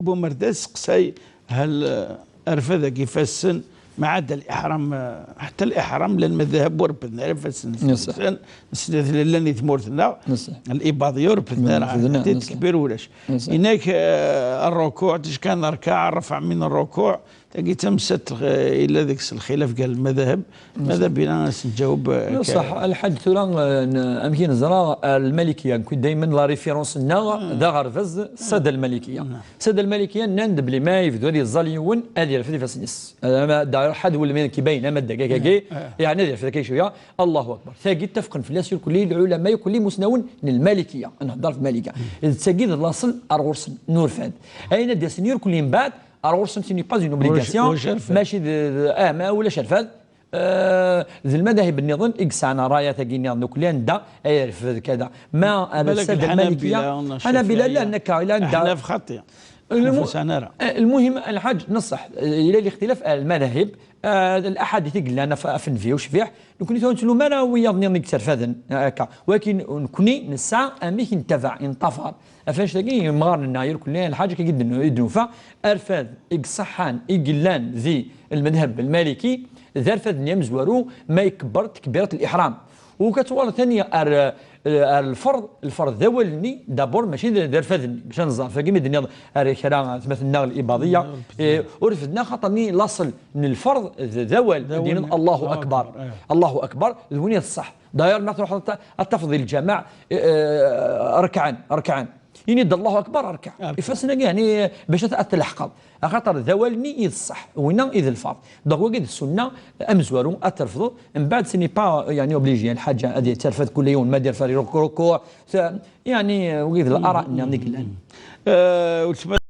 بومرداس قصاي هل أرفد كيف السن ما عدا الإحرام حتى الإحرام للمذهب وربنا رفد نسن لاني ثمورتنا الإباض يربدنا كبير ولاش هناك الركوع تش كان ركع رفع من الركوع تلقي تمست إلى ذيك الخلاف قال المذاهب ماذا بنا نجاوب صح الحد ثورا أمكن نزرع الملكية نكون دائما لا ريفيرونس لنا ذا غرفز السادة الملكية السادة الملكية نند بلي ما يفدوا هذه الظاليون هذه رفدي فاسنس داير حد ولا من كيبين اما الدقاقه يعني هذه رفدي شويه الله اكبر ثاقي اتفقن في الناس كل العلماء كل مسنون المالكيه نهضر في المالكيه تساقي الاصل ارغرس نور فاد اين دي سنيور كل من بعد ارغرس سيني با اون اوبليغاسيون ماشي ما ولا شرفاد ذي المذاهب النظام اكسعنا رايه تاقيني نوكليان دا يعرف كذا ما الساده المالكيه انا بلا لا انك لا احنا في خطيه المهم الحاج نصح الى الاختلاف المذاهب الاحاديث اللي انا فن فيه وشفيح نكون نتلو ما انا ويا نكثر فذن هكا ولكن نكوني نسعى اميك انتفع انطفر افاش تلاقي مغار الناير كل الحاجه كيد يدنوفا ارفاد اكصحان اقلان ذي المذهب المالكي ذرفد نيمزورو ما يكبر تكبيره الاحرام وكتوالى ثانيه الفرض ذولني دابور ماشي ذرفدني باش نزار فكيما الدنيا كرا مثلنا الاباضيه ورفدنا خاطرني لاصل من الفرض ذول دين الله اكبر الله اكبر ذوني الصح داير ما تروح التفضيل الجماع ركعان ينيد الله اكبر اركع فاسنا يعني باش تلحق خاطر ذوالني اذ الصح وين اذ الفرض دونك وقيد السنه امزورو اترفضوا من بعد سيني با يعني اوبليجي الحاجه هذه ترفد كل يوم ما دير فري ركوع يعني وقيد الاراء يعني